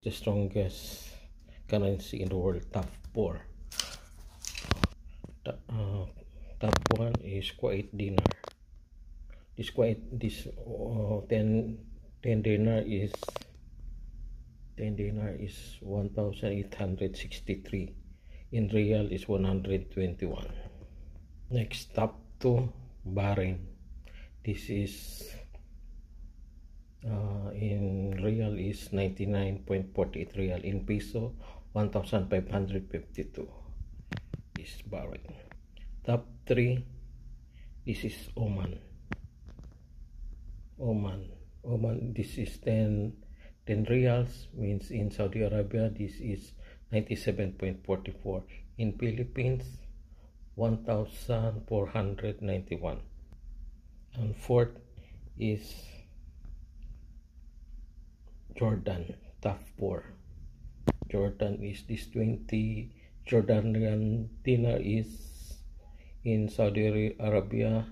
The strongest currency in the world. Top 4. Top 1 is Kuwait dinar. This 10 dinar is 1,863. In real is 121. Next, top 2, Bahrain. This is in real is 99.48 real. In peso, 1,552 is Bahrain. Top 3, this is Oman. This is 10 reals, means in Saudi Arabia this is 97.44. In Philippines, 1,491. And fourth is Jordan. Top 4. Jordan is this 20 Jordanian dinar is in Saudi Arabia